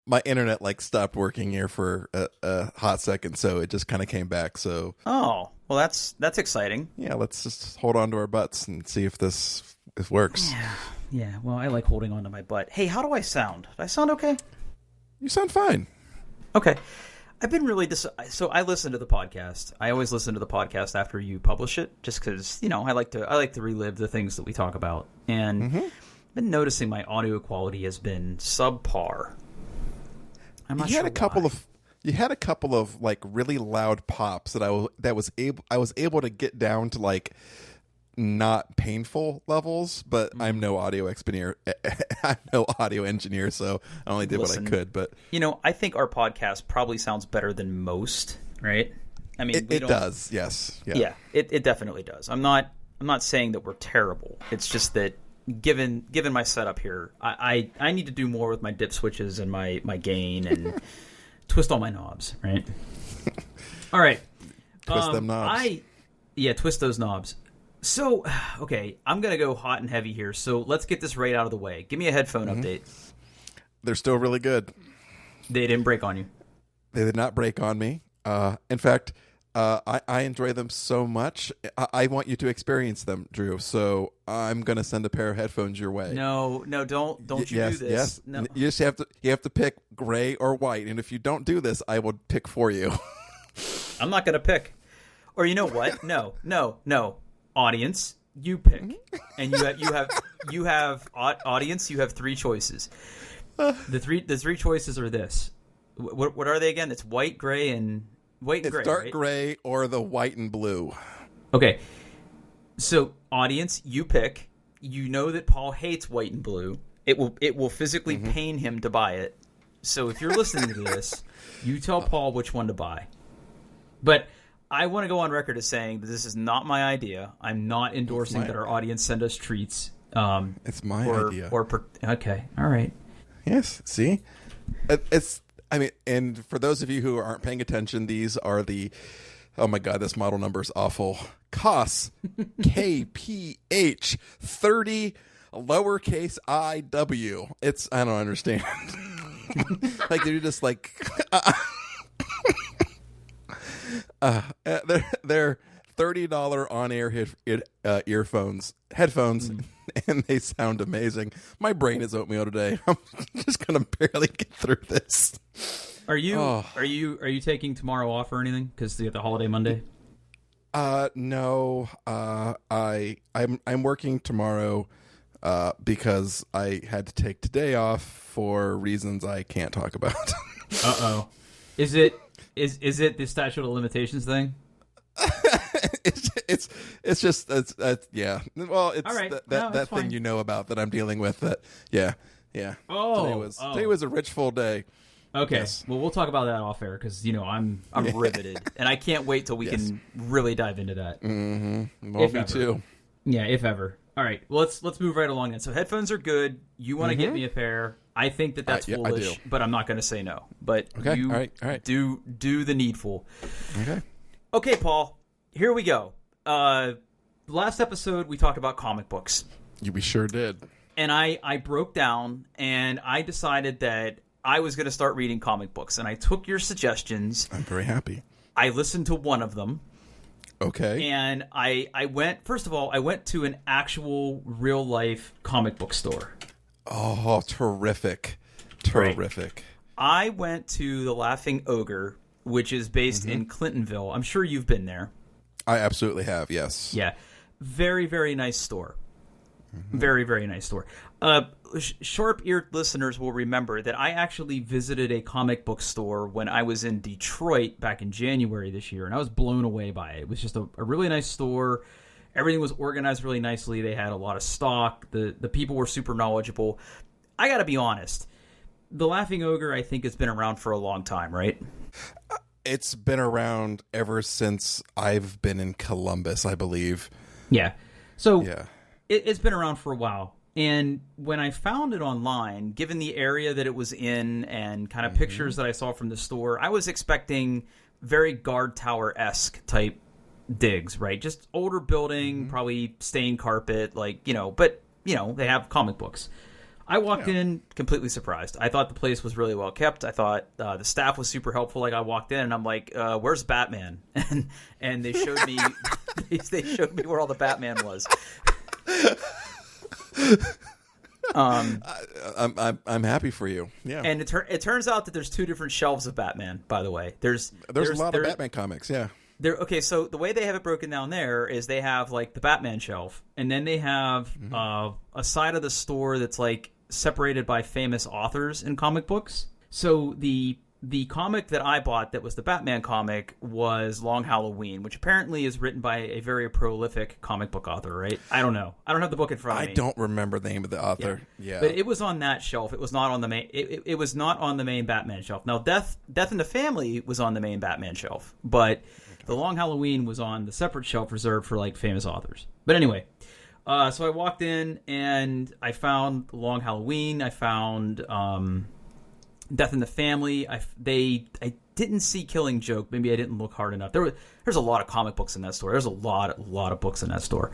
my internet like stopped working here for a hot second, so it just kind of came back. So Oh, well, that's exciting. yeah, let's just hold on to our butts and see if this works. Yeah. Well, I like holding on to my butt. Hey, how do I sound? Do I sound okay? You sound fine. Okay. I've been really so I listen to the podcast. I always listen to the podcast after you publish it, just because I like to relive the things that we talk about, and I've been noticing my audio quality has been subpar. I'm not sure why. You had a couple of like really loud pops that I was able to get down to like not painful levels, but I'm no audio engineer. I'm no audio engineer, so I only did what I could. But I think our podcast probably sounds better than most, right? I mean, it does, yes, yeah, it definitely does. I'm not saying that we're terrible. It's just that given my setup here, I need to do more with my dip switches and my gain and twist all my knobs, right? All right, twist them knobs. Twist those knobs. So, okay, I'm going to go hot and heavy here. So let's get this right out of the way. Give me a headphone update. They're still really good. They didn't break on you. They did not break on me. In fact, I enjoy them so much. I want you to experience them, Drew. So I'm going to send a pair of headphones your way. No, don't you do this. Yes, no. You just have to pick gray or white. And if you don't do this, I will pick for you. I'm not going to pick. Or you know what? No. Audience, you pick, and you have audience. You have three choices. The three choices are this. What are they again? It's white, gray, and gray. It's dark right? gray or the white and blue. Okay, so audience, you pick. You know that Paul hates white and blue. It will physically pain him to buy it. So if you're listening to this, you tell Paul which one to buy. But I want to go on record as saying that this is not my idea. I'm not endorsing that our audience send us treats. It's my idea. Okay, all right. Yes, see? And for those of you who aren't paying attention, these are oh my God, this model number is awful. COS KPH 30 lowercase IW. I don't understand. Like they're just like... they're $30 on-air headphones, and they sound amazing. My brain is oatmeal today. I'm just gonna barely get through this. Are you taking tomorrow off or anything? Because you get the holiday Monday. No. I'm working tomorrow because I had to take today off for reasons I can't talk about. Uh-oh. Is it the statute of limitations thing? it's just yeah. Well, it's right. that thing you know about that I'm dealing with. That yeah. Oh, today was a rich full day. Okay. Yes. Well, we'll talk about that off air because I'm riveted and I can't wait till we can really dive into that. Mm-hmm. Well, me too. Yeah, if ever. All right. Well, let's move right along then. So headphones are good. You want to get me a pair. I think that's foolish, but I'm not going to say no. But okay. you all right. do the needful. Okay, Paul. Here we go. Last episode we talked about comic books. We sure did. And I broke down and I decided that I was going to start reading comic books. And I took your suggestions. I'm very happy. I listened to one of them. Okay. And I went to an actual real life comic book store. Oh, terrific. Terrific. I went to the Laughing Ogre, which is based in Clintonville. I'm sure you've been there. I absolutely have, yes. Yeah. Very, very nice store. Very, very nice store. Sharp-eared listeners will remember that I actually visited a comic book store when I was in Detroit back in January this year, and I was blown away by it. It was just a really nice store. Everything was organized really nicely. They had a lot of stock. The people were super knowledgeable. I got to be honest. The Laughing Ogre, I think, has been around for a long time, right? It's been around ever since I've been in Columbus, I believe. Yeah. So yeah. It's been around for a while. And when I found it online, given the area that it was in and kind of pictures that I saw from the store, I was expecting very Guard Tower-esque type digs, right? Just older building, probably stained carpet, but, they have comic books. I walked in completely surprised. I thought the place was really well kept. I thought the staff was super helpful. Like I walked in and I'm like, "Where's Batman?" And they showed me they showed me where all the Batman was. I'm happy for you. Yeah. And it turns out that there's two different shelves of Batman. By the way, there's a lot of Batman comics. Yeah. Okay, so the way they have it broken down there is they have like the Batman shelf, and then they have a side of the store that's like separated by famous authors in comic books. So the comic that I bought that was the Batman comic was Long Halloween, which apparently is written by a very prolific comic book author, right? I don't know. I don't have the book in front of me. I don't remember the name of the author. Yeah. But it was on that shelf. It was not on the main it was not on the main Batman shelf. Now Death in the Family was on the main Batman shelf, but the Long Halloween was on the separate shelf reserved for like famous authors. But anyway, so I walked in and I found Long Halloween. I found Death in the Family. I didn't see Killing Joke. Maybe I didn't look hard enough. There's a lot of comic books in that store. There's a lot of books in that store.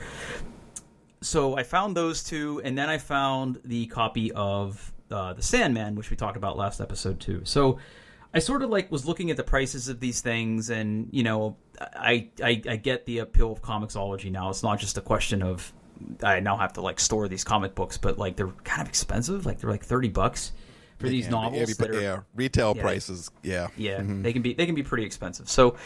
So I found those two, and then I found the copy of the Sandman, which we talked about last episode too. So I sort of like was looking at the prices of these things, and you know, I get the appeal of comicsology now. It's not just a question of I now have to like store these comic books, but like they're kind of expensive. Like they're like $30 for these novels. Retail prices. Yeah, they can be pretty expensive. So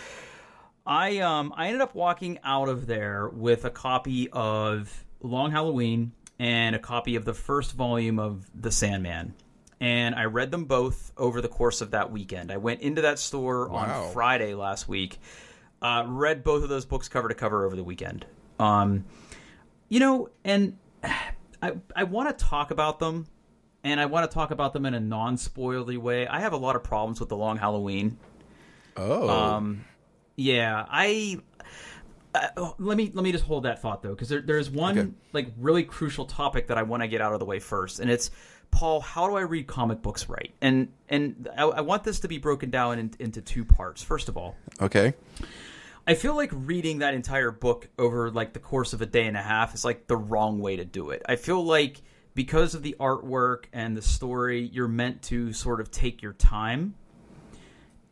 I ended up walking out of there with a copy of Long Halloween and a copy of the first volume of The Sandman. And I read them both over the course of that weekend. I went into that store on Friday last week, read both of those books cover to cover over the weekend. You know, and I want to talk about them, and I want to talk about them in a non-spoilery way. I have a lot of problems with the Long Halloween. Oh. Yeah, let me just hold that thought though, because there's one like really crucial topic that I want to get out of the way first, and it's, Paul, how do I read comic books right? And I want this to be broken down into two parts. First of all, okay, I feel like reading that entire book over like the course of a day and a half is like the wrong way to do it. I feel like because of the artwork and the story, you're meant to sort of take your time.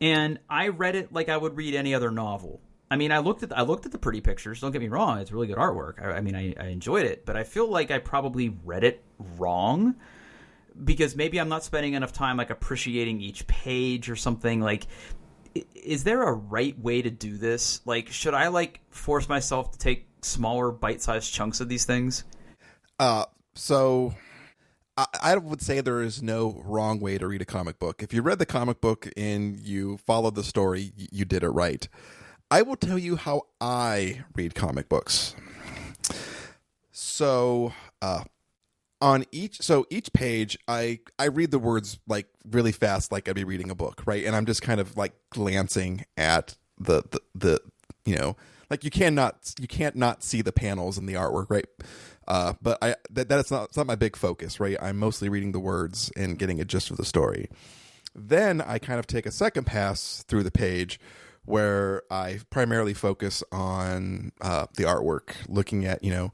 And I read it like I would read any other novel. I mean, I looked at the pretty pictures. Don't get me wrong; it's really good artwork. I mean, I enjoyed it, but I feel like I probably read it wrong, because maybe I'm not spending enough time like appreciating each page or something. Like, is there a right way to do this? Like, should I like force myself to take smaller bite-sized chunks of these things? So I would say there is no wrong way to read a comic book. If you read the comic book and you followed the story, you did it right. I will tell you how I read comic books. So, each page, I read the words like really fast, like I'd be reading a book, right? And I'm just kind of like glancing at the you know, like you can't not see the panels and the artwork, right? But that's not my big focus, right? I'm mostly reading the words and getting a gist of the story. Then I kind of take a second pass through the page, where I primarily focus on the artwork, looking at, you know,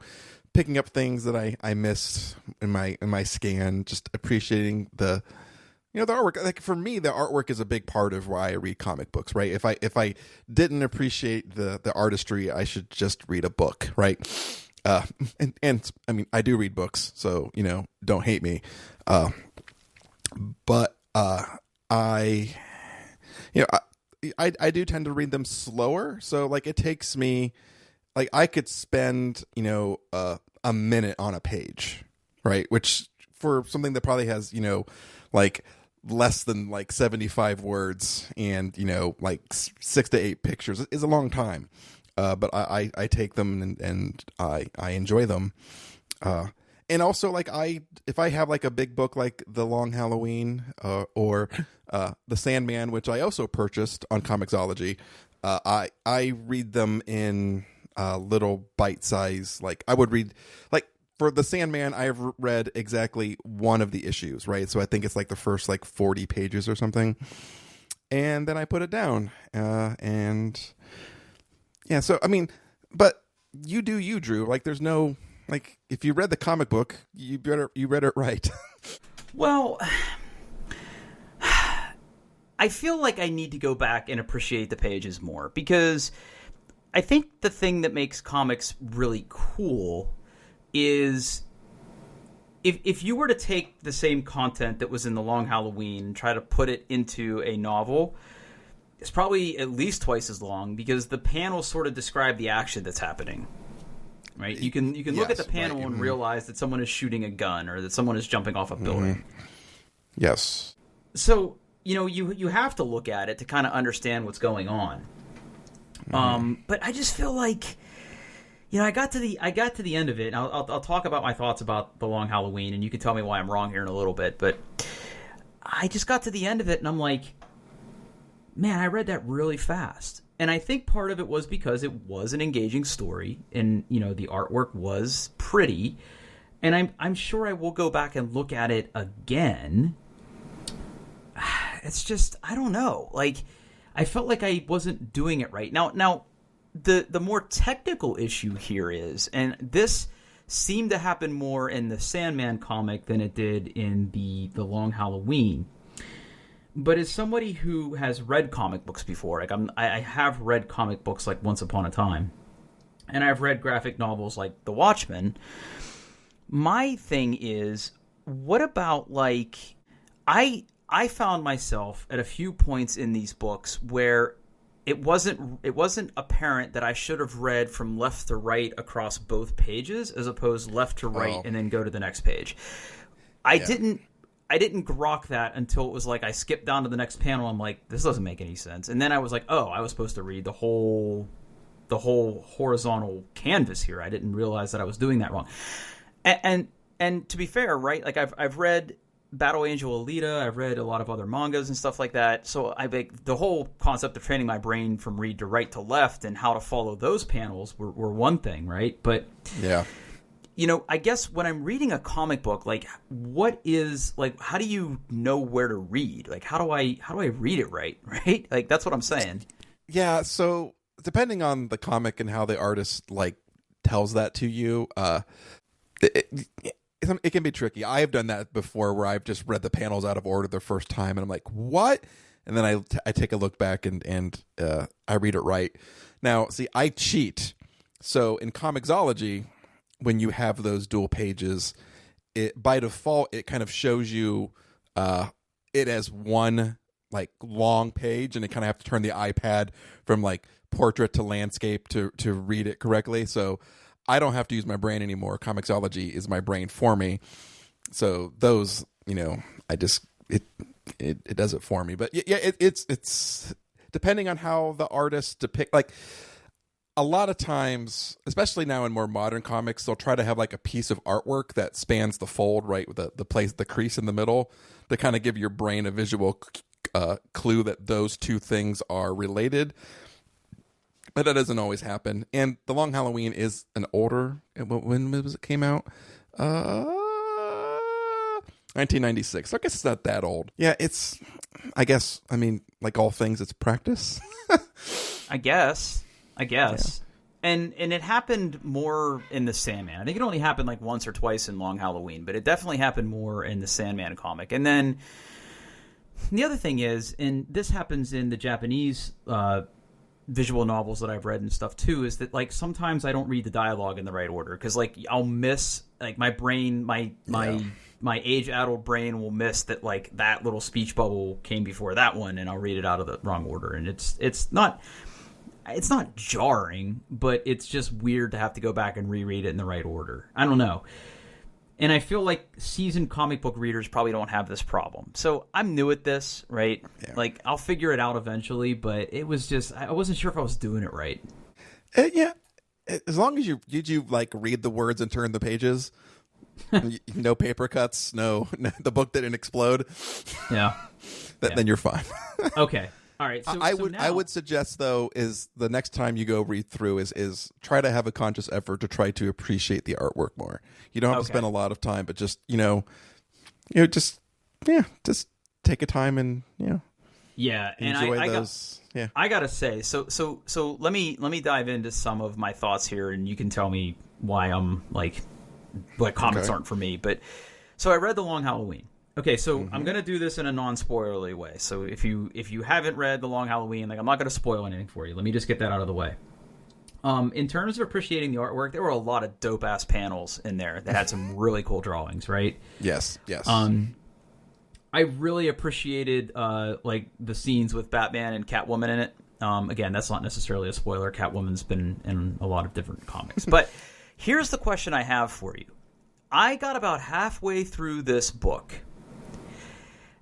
picking up things that I missed in my scan, just appreciating the artwork. Like for me, the artwork is a big part of why I read comic books, right? If I didn't appreciate the artistry, I should just read a book, right? And I mean, I do read books, so, you know, don't hate me. But I do tend to read them slower. So like it takes me, like I could spend, you know, a minute on a page, right? Which for something that probably has, you know, like less than like 75 words and, you know, like 6 to 8 pictures is a long time. But I take them and I enjoy them. And also, like if I have like a big book like The Long Halloween or The Sandman, which I also purchased on Comixology, I read them in little bite size. Like I would read, like for The Sandman, I've read exactly one of the issues, right? So I think it's like the first like 40 pages or something, and then I put it down. And yeah, so I mean, but you do you, Drew. Like there's no like if you read the comic book, you read it right. Well, I feel like I need to go back and appreciate the pages more, because I think the thing that makes comics really cool is if you were to take the same content that was in The Long Halloween and try to put it into a novel, it's probably at least twice as long, because the panels sort of describe the action that's happening. Right? You can look at the panel and realize that someone is shooting a gun or that someone is jumping off a building. Yes. So, you have to look at it to kind of understand what's going on. But I just feel like, I got to the end of it. And I'll talk about my thoughts about The Long Halloween, and you can tell me why I'm wrong here in a little bit. But I just got to the end of it, and I'm like, man, I read that really fast. And I think part of it was because it was an engaging story, and the artwork was pretty. And I'm sure I will go back and look at it again. It's just, I don't know. Like, I felt like I wasn't doing it right. Now, the more technical issue here is, and this seemed to happen more in the Sandman comic than it did in the Long Halloween. But as somebody who has read comic books before, like I have read comic books like Once Upon a Time, and I've read graphic novels like The Watchmen. My thing is, what about, like, I found myself at a few points in these books where it wasn't apparent that I should have read from left to right across both pages, as opposed left to right and then go to the next page. I didn't grok that until it was like I skipped down to the next panel. I'm like, this doesn't make any sense. And then I was like, oh, I was supposed to read the whole horizontal canvas here. I didn't realize that I was doing that wrong. And to be fair, right? Like I've read Battle Angel Alita, I've read a lot of other mangas and stuff like that. So the whole concept of training my brain from read to right to left and how to follow those panels were one thing, right? But yeah. I guess when I'm reading a comic book, like, how do you know where to read? Like, how do I read it right? Right? Like, that's what I'm saying. Yeah. So depending on the comic and how the artist like tells that to you, it can be tricky. I have done that before, where I've just read the panels out of order the first time, and I'm like, what? And then I take a look back and I read it right. Now, see, I cheat. So in Comixology, when you have those dual pages, it by default it kind of shows you it as one like long page, and it kind of have to turn the iPad from like portrait to landscape to read it correctly. So I don't have to use my brain anymore. Comixology is my brain for me. So those, I just it does it for me. But yeah, it's depending on how the artist depict. Like a lot of times, especially now in more modern comics, they'll try to have like a piece of artwork that spans the fold, right, with the crease in the middle, to kind of give your brain a visual clue that those two things are related. But that doesn't always happen. And The Long Halloween is an older... When was it came out? 1996. So I guess it's not that old. Yeah, it's... I guess, like all things, it's practice. I guess. Yeah. And it happened more in the Sandman. I think it only happened like once or twice in Long Halloween, but it definitely happened more in the Sandman comic. And then the other thing is, and this happens in the Japanese... visual novels that I've read and stuff too, is that like sometimes I don't read the dialogue in the right order, because like I'll miss, like my brain, my age-addled brain will miss that like that little speech bubble came before that one, and I'll read it out of the wrong order, and it's not jarring, but it's just weird to have to go back and reread it in the right order. I don't know. And I feel like seasoned comic book readers probably don't have this problem. So I'm new at this, right? Yeah. Like, I'll figure it out eventually, but it was just, I wasn't sure if I was doing it right. Yeah. As long as you like read the words and turn the pages, no paper cuts, no, the book didn't explode. Yeah. Then you're fine. Okay. All right. So I would suggest, though, is the next time you go read through is try to have a conscious effort to try to appreciate the artwork more. You don't have to spend a lot of time, but just just take a time and enjoy those. I gotta say, so let me dive into some of my thoughts here, and you can tell me why I'm like like comics aren't for me. But so I read The Long Halloween. Okay, so I'm gonna do this in a non-spoilerly way. So if you haven't read The Long Halloween, like I'm not gonna spoil anything for you. Let me just get that out of the way. In terms of appreciating the artwork, there were a lot of dope ass panels in there that had some really cool drawings, right? Yes. I really appreciated like the scenes with Batman and Catwoman in it. Again, that's not necessarily a spoiler. Catwoman's been in a lot of different comics. But here's the question I have for you. I got about halfway through this book,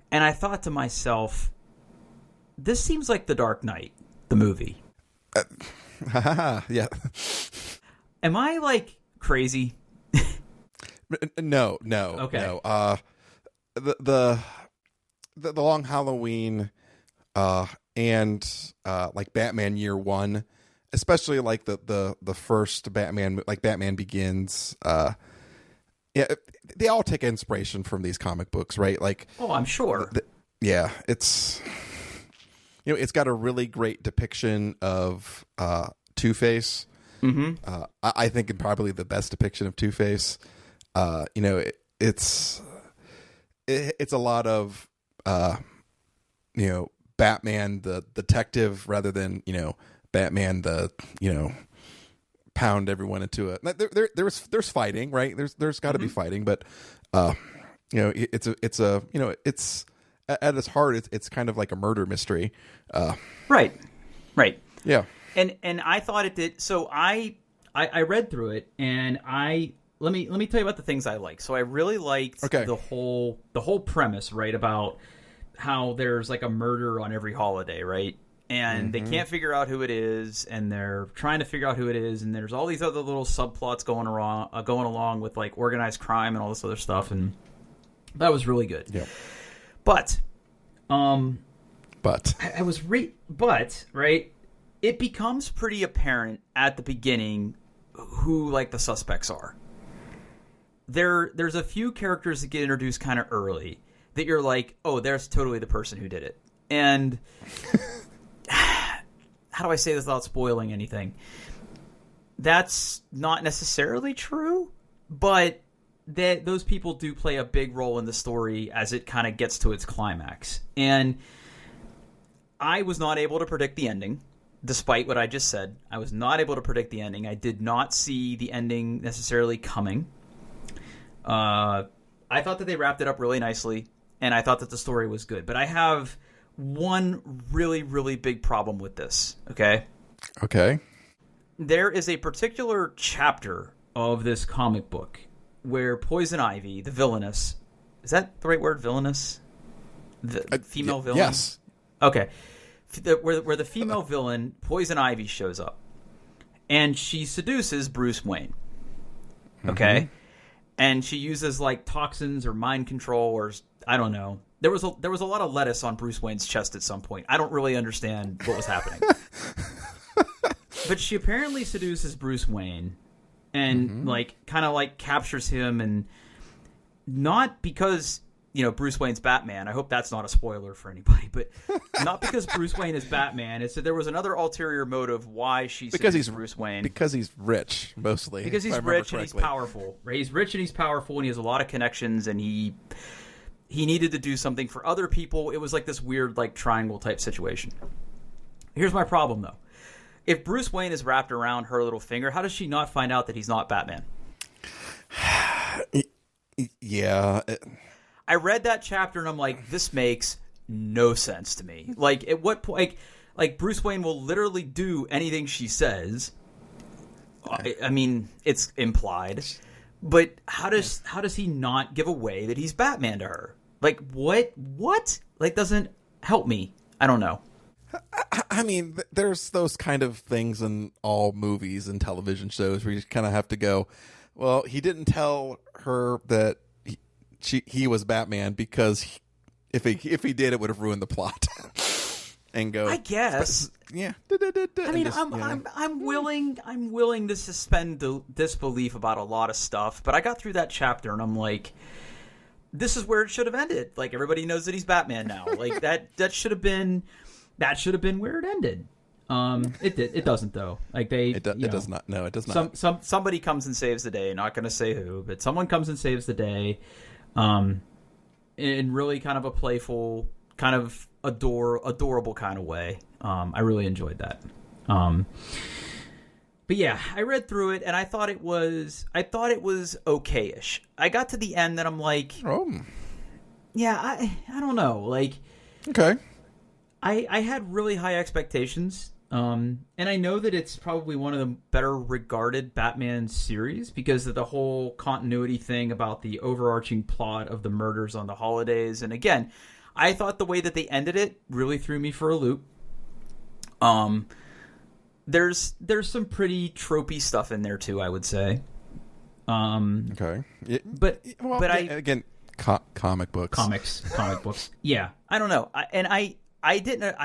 and I thought to myself, this seems like The Dark Knight, the movie. Yeah. Am I, like, crazy? No. Okay. No. The Long Halloween and like Batman Year One, especially like the first Batman, like Batman Begins. Yeah, they all take inspiration from these comic books, right? Like, oh, I'm sure. Yeah, it's it's got a really great depiction of Two-Face. I think probably the best depiction of Two-Face. It's a lot of Batman the detective rather than Batman the pound everyone into it. There's fighting, right? There's got to be fighting, but it's at its heart it's kind of like a murder mystery. Right. Yeah. And I thought it did. So I read through it, and let me tell you about the things I like. So I really liked the whole premise, right, about how there's like a murder on every holiday, right? And they can't figure out who it is, and they're trying to figure out who it is, and there's all these other little subplots going along with like organized crime and all this other stuff, and that was really good. Yeah. But right, it becomes pretty apparent at the beginning who like the suspects are. There's a few characters that get introduced kind of early that you're like, oh, there's totally the person who did it. And how do I say this without spoiling anything? That's not necessarily true, but those people do play a big role in the story as it kind of gets to its climax. And I was not able to predict the ending, despite what I just said. I was not able to predict the ending. I did not see the ending necessarily coming. I thought that they wrapped it up really nicely, and I thought that the story was good. But I have one really, really big problem with this, okay? Okay. There is a particular chapter of this comic book where Poison Ivy, the villainess... Is that the right word, villainess? The female villain? Yes. Okay. Where the female villain, Poison Ivy, shows up. And she seduces Bruce Wayne. Okay? And she uses, like, toxins or mind control or... I don't know. There was a lot of lettuce on Bruce Wayne's chest at some point. I don't really understand what was happening. But she apparently seduces Bruce Wayne and like kind of like captures him, and not because Bruce Wayne's Batman. I hope that's not a spoiler for anybody, but not because Bruce Wayne is Batman. It's that there was another ulterior motive why she seduced Bruce Wayne. Because he's rich, mostly. Because he's rich and he's powerful. Right? He's rich and he's powerful, and he has a lot of connections, and he needed to do something for other people. It was like this weird, like, triangle type situation. Here's my problem, though. If Bruce Wayne is wrapped around her little finger, how does she not find out that he's not Batman? Yeah. I read that chapter and I'm like, this makes no sense to me. Like, at what point? Like Bruce Wayne will literally do anything she says. I mean, it's implied. But how does he not give away that he's Batman to her? Like, what? Like, doesn't help me. I don't know. I mean, there's those kind of things in all movies and television shows where you kind of have to go, well, he didn't tell her that he was Batman because if he did, it would have ruined the plot. And go, I guess. Yeah. I mean, I'm willing to suspend the disbelief about a lot of stuff, but I got through that chapter and I'm like, this is where it should have ended. Like, everybody knows that he's Batman now. Like, that should have been where it ended. It doesn't though. Like It does not. No, it does not. Somebody comes and saves the day. Not going to say who, but someone comes and saves the day. In really kind of a playful, kind of adorable kind of way. I really enjoyed that. But yeah, I read through it and I thought it was okay-ish. I got to the end and I'm like, yeah, I don't know. Like, okay, I had really high expectations. And I know that it's probably one of the better regarded Batman series because of the whole continuity thing about the overarching plot of the murders on the holidays. And again, I thought the way that they ended it really threw me for a loop. There's some pretty tropey stuff in there too, I would say. Okay. But again, comic books. Comic books. Yeah. I don't know. I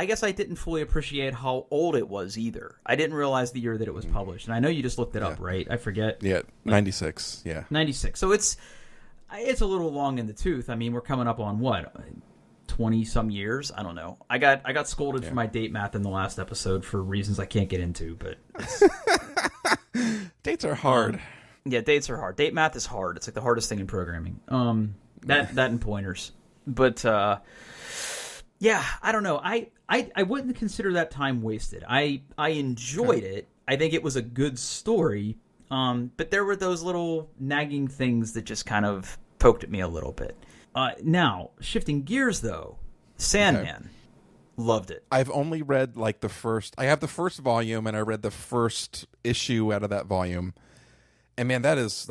guess I didn't fully appreciate how old it was either. I didn't realize the year that it was published. And I know you just looked it up, right? I forget. Yeah, 96. Yeah. 96. So it's a little long in the tooth. I mean, we're coming up on what? 20 some years? I don't know. I got scolded for my date math in the last episode for reasons I can't get into, but dates are hard. Yeah, dates are hard. Date math is hard. It's like the hardest thing in programming. That and pointers. But yeah, I don't know. I wouldn't consider that time wasted. I enjoyed it. I think it was a good story. But there were those little nagging things that just kind of poked at me a little bit. Now, shifting gears though, Sandman. Okay. Loved it. I've only read like I have the first volume and I read the first issue out of that volume. And man, it's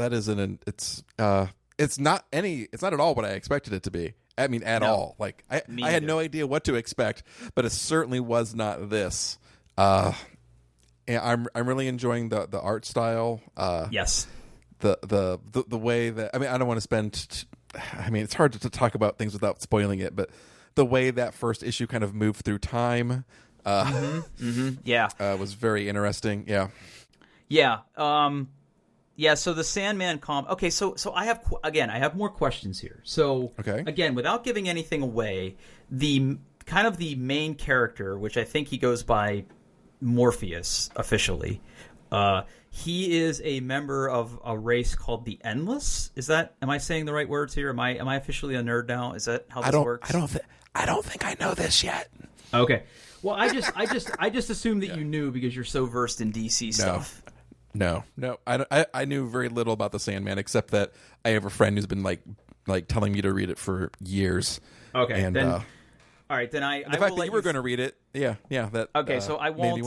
not at all what I expected it to be. I mean, at all. Like I had no idea what to expect, but it certainly was not this. And I'm really enjoying the art style. Yes. The way that, I mean, I don't want to spend. I mean, it's hard to talk about things without spoiling it, but the way that first issue kind of moved through time, yeah, was very interesting. Yeah. Yeah. Yeah, so the Sandman okay, so I have more questions here. So again, without giving anything away, the kind of the main character, which I think he goes by Morpheus officially, he is a member of a race called the Endless. Am I saying the right words here? Am I officially a nerd now? Is that how this works? I don't think I know this yet. Okay. Well, I just assumed that you knew because you're so versed in DC stuff. No. I knew very little about the Sandman except that I have a friend who's been like telling me to read it for years. Okay, and then all right, then I the fact that you were going to read it, yeah. That okay. So I won't.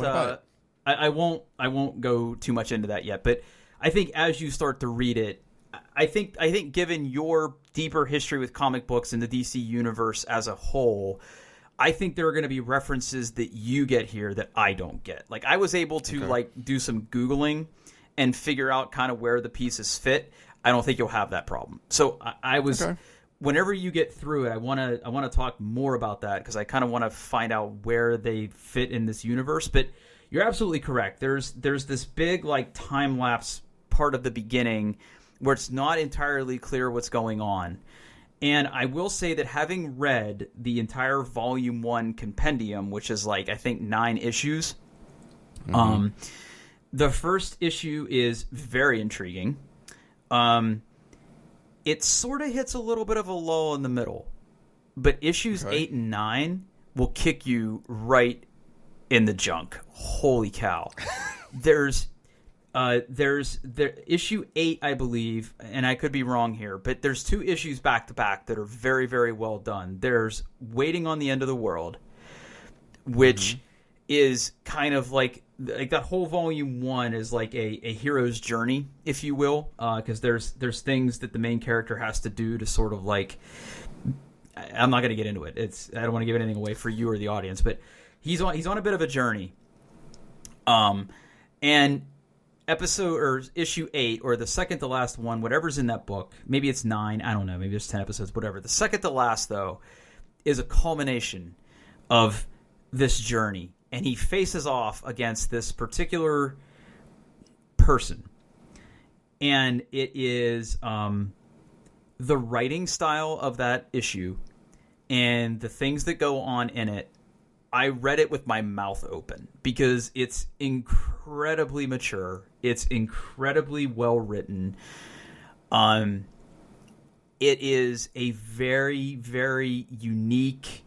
I won't go too much into that yet. But I think as you start to read it, I think given your deeper history with comic books and the DC universe as a whole, I think there are going to be references that you get here that I don't get. Like I was able to do some Googling and figure out kind of where the pieces fit. I don't think you'll have that problem. So I was, whenever you get through it, I want to talk more about that because I kind of want to find out where they fit in this universe. But you're absolutely correct. There's this big like time lapse part of the beginning where it's not entirely clear what's going on. And I will say that having read the entire Volume 1 compendium, which is like, I think 9 issues, the first issue is very intriguing. It sort of hits a little bit of a lull in the middle. But issues 8 and 9 will kick you right in the junk. Holy cow. There's issue 8, I believe, and I could be wrong here, but there's 2 issues back to back that are very, very well done. There's Waiting on the End of the World, which is kind of like that whole volume 1 is like a hero's journey, if you will, because there's things that the main character has to do to sort of like, I'm not going to get into it. I don't want to give anything away for you or the audience, but he's on a bit of a journey. And episode or issue 8 or the second to last one, whatever's in that book, maybe it's 9, I don't know, maybe there's 10 episodes, whatever. The second to last though is a culmination of this journey, and he faces off against this particular person, and it is the writing style of that issue and the things that go on in it I read it with my mouth open because it's incredibly mature. It's incredibly well written. It is a very, very unique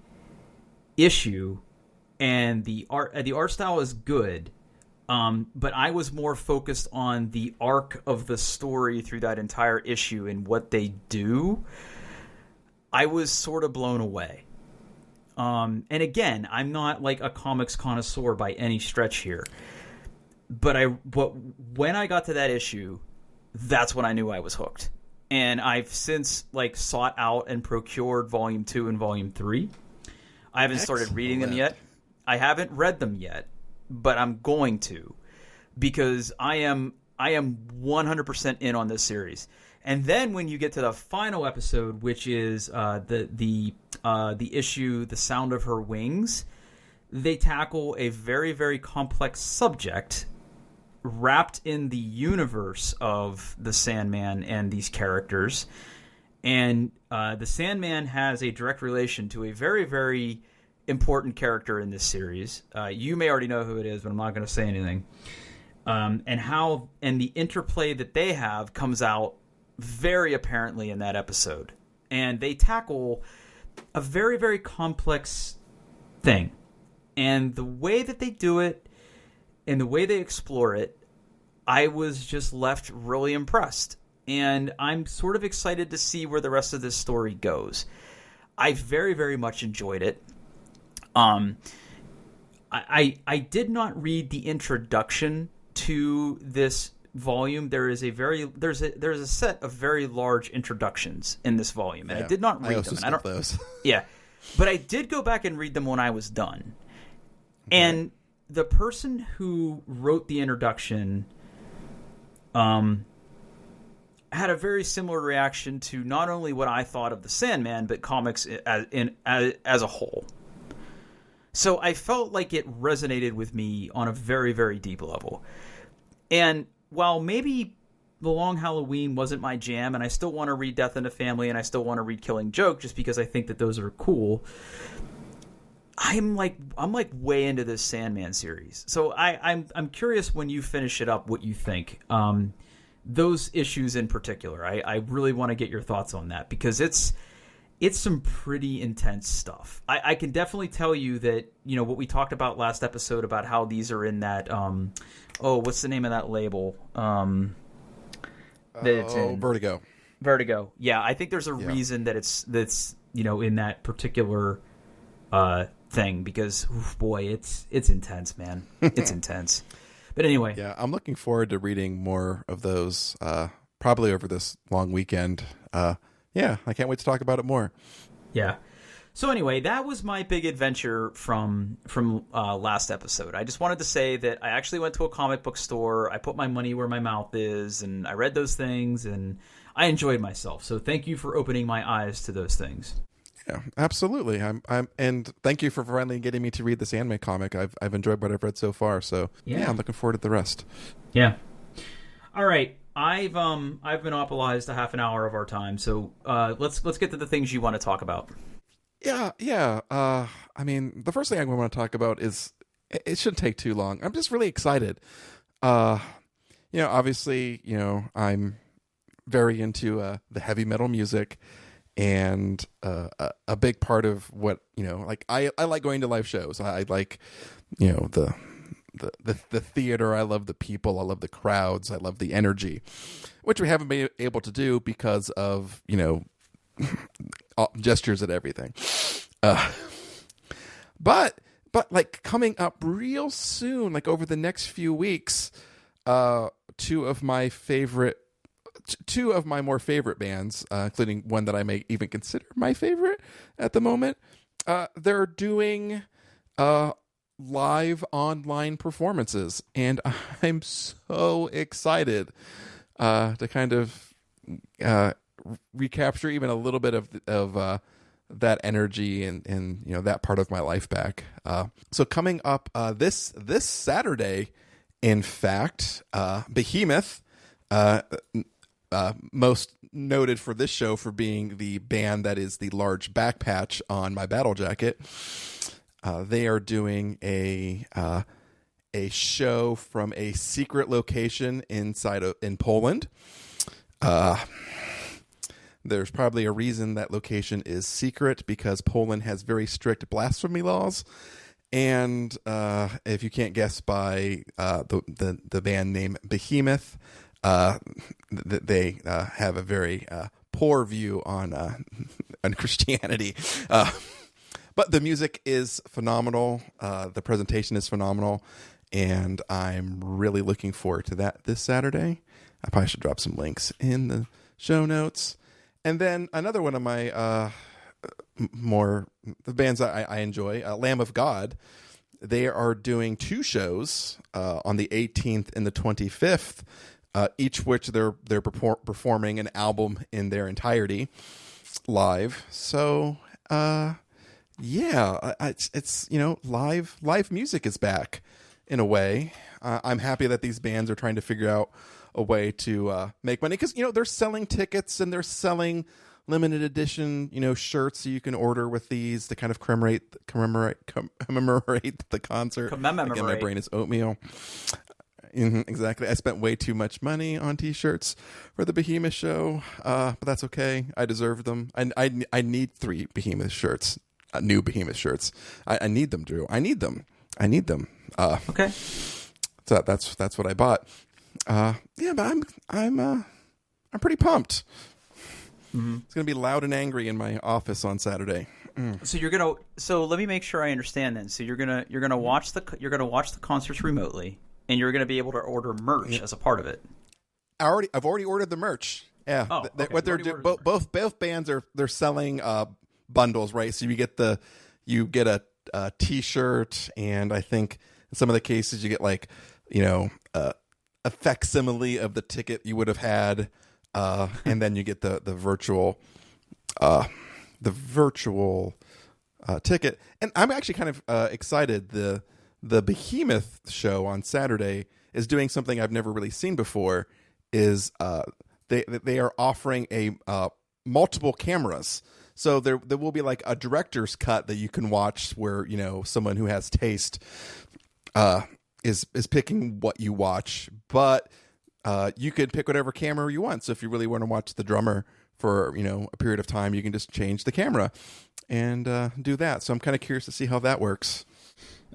issue, and the art style is good. But I was more focused on the arc of the story through that entire issue and what they do. I was sort of blown away. And again, I'm not like a comics connoisseur by any stretch here. But when I got to that issue, that's when I knew I was hooked. And I've since like sought out and procured Volume 2 and Volume 3. I haven't started reading them yet. I haven't read them yet, but I'm going to, because I am 100% in on this series. And then when you get to the final episode, which is the issue "The Sound of Her Wings," they tackle a very, very complex subject wrapped in the universe of the Sandman and these characters. And the Sandman has a direct relation to a very, very important character in this series. You may already know who it is, but I'm not going to say anything. And the interplay that they have comes out very apparently in that episode. And they tackle a very, very complex thing. And the way that they do it and the way they explore it, I was just left really impressed. And I'm sort of excited to see where the rest of this story goes. I very, very much enjoyed it. I did not read the introduction to this volume. There's a set of very large introductions in this volume, and I did not read them. And I don't those. Yeah, but I did go back and read them when I was done. Okay. And the person who wrote the introduction, had a very similar reaction to not only what I thought of the Sandman, but comics as a whole. So I felt like it resonated with me on a very, very deep level. And while maybe The Long Halloween wasn't my jam, and I still want to read Death in the Family, and I still want to read Killing Joke just because I think that those are cool, I'm like way into this Sandman series. So I'm curious when you finish it up what you think. Those issues in particular, I really want to get your thoughts on that, because it's some pretty intense stuff. I can definitely tell you that, what we talked about last episode about how these are in that, what's the name of that label? Vertigo. Vertigo. Yeah, I think there's a reason that that's in that particular thing, because boy, it's intense, man. It's intense. But anyway. Yeah, I'm looking forward to reading more of those, probably over this long weekend. Yeah, I can't wait to talk about it more. Yeah. So anyway, that was my big adventure from last episode. I just wanted to say that I actually went to a comic book store. I put my money where my mouth is, and I read those things, and I enjoyed myself. So thank you for opening my eyes to those things. Yeah, absolutely. And thank you for finally getting me to read the Sandman comic. I've enjoyed what I've read so far. So yeah, I'm looking forward to the rest. Yeah. All right. I've monopolized a half an hour of our time, so let's get to the things you want to talk about. Yeah. I mean, the first thing I want to talk about is it shouldn't take too long. I'm just really excited. Obviously, I'm very into the heavy metal music, and a big part of what I like going to live shows. I like the theater. I love the people. I love the crowds. I love the energy, which we haven't been able to do because of gestures and everything. But like coming up real soon, like over the next few weeks, two of my more favorite bands, including one that I may even consider my favorite at the moment, they're doing live online performances, and I'm so excited to kind of recapture even a little bit of that energy and that part of my life back. So coming up this Saturday, in fact, Behemoth, most noted for this show for being the band that is the large back patch on my battle jacket, They are doing a show from a secret location in Poland. There's probably a reason that location is secret, because Poland has very strict blasphemy laws. And if you can't guess by the band name Behemoth, they have a very poor view on Christianity. But the music is phenomenal. The presentation is phenomenal. And I'm really looking forward to that this Saturday. I probably should drop some links in the show notes. And then another one of my the bands I enjoy, Lamb of God, they are doing 2 shows on the 18th and the 25th, each which they're performing an album in their entirety live. So it's live music is back in a way. I'm happy that these bands are trying to figure out a way to make money, because they're selling tickets and they're selling limited edition shirts so you can order with these to kind of commemorate the concert. Again, my brain is oatmeal. Exactly. I spent way too much money on t-shirts for the Behemoth show, but that's okay. I deserve them. I need 3 Behemoth shirts, new Behemoth shirts. I need them, Drew. I need them. Okay. So that's what I bought. But I'm pretty pumped. Mm-hmm. It's gonna be loud and angry in my office on Saturday. So let me make sure I understand then. So you're gonna watch the concerts remotely, and you're gonna be able to order merch as a part of it. I've already ordered the merch. Yeah. Okay. What they're doing, both bands they're selling bundles, right? So you get a t-shirt, and I think in some of the cases you get a facsimile of the ticket you would have had, and then you get the virtual ticket. And I'm actually kind of excited. The Behemoth show on Saturday is doing something I've never really seen before. Is they are offering multiple cameras. So there will be like a director's cut that you can watch where someone who has taste is picking what you watch, but you could pick whatever camera you want. So if you really want to watch the drummer for a period of time, you can just change the camera and do that. So I'm kind of curious to see how that works.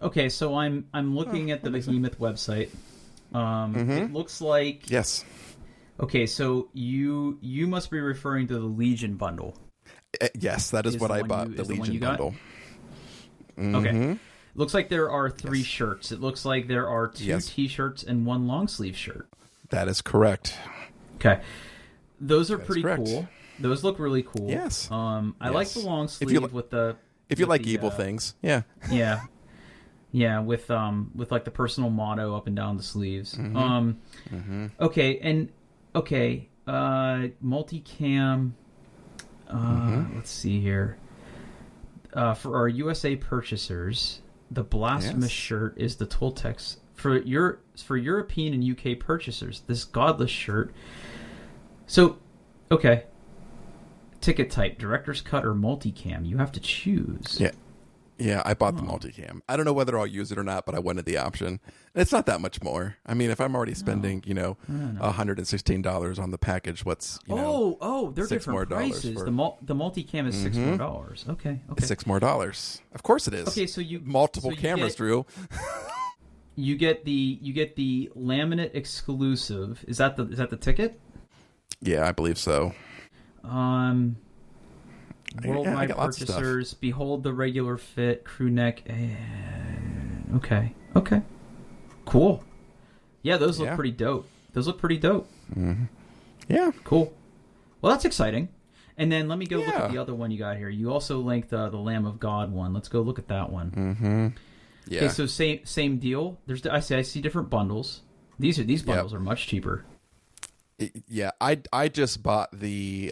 Okay, so I'm looking at the Behemoth website. It looks like yes. Okay, so you must be referring to the Legion bundle. Yes, that is what I bought. The Legion bundle. Okay. Looks like there are 3 shirts. It looks like there are 2 t-shirts and 1 long sleeve shirt. That is correct. Okay. Those are pretty cool. Those look really cool. Yes. I like the long sleeve with the... If you like evil things. Yeah. Yeah. Yeah, with like the personal motto up and down the sleeves. Okay, multicam... Let's see here. For our USA purchasers... The Blasphemous shirt is the Toltecs. For European and UK purchasers, this Godless shirt. So, okay. Ticket type, director's cut or multicam. You have to choose. Yeah, I bought the multicam. I don't know whether I'll use it or not, but I wanted the option. It's not that much more. I mean, if I'm already spending, $116 on the package, what's they're $6 different more prices. The multicam is $6 more. Okay. $6 more. Of course it is. Okay, so you multiple cameras, Drew. You get the laminate exclusive. Is that the ticket? Yeah, I believe so. Worldwide purchasers, behold the regular fit, crew neck. Okay. Cool. Yeah, those look pretty dope. Mm-hmm. Yeah. Cool. Well, that's exciting. And then let me go look at the other one you got here. You also linked the Lamb of God one. Let's go look at that one. Mm-hmm. Yeah. Okay, so same deal. I see different bundles. These bundles are much cheaper. Yeah, I just bought the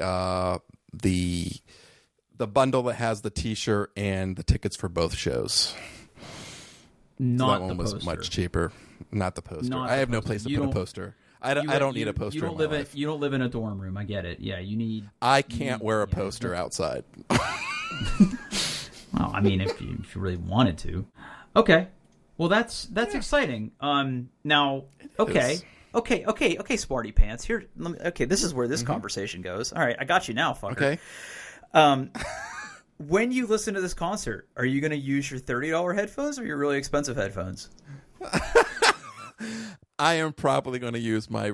bundle that has the T-shirt and the tickets for both shows. Not that one the was poster. Much cheaper. Not the poster. I have no place to put a poster. I don't need a poster. You don't live in a dorm room. I get it. Yeah, you need. I can't wear a poster outside. Well, I mean, if you really wanted to. Okay. Well, that's exciting. Now, okay. Okay, Smarty Pants. Here, okay, this is where this conversation goes. All right, I got you now, fucker. Okay. When you listen to this concert, are you going to use your $30 headphones or your really expensive headphones? I am probably going to use my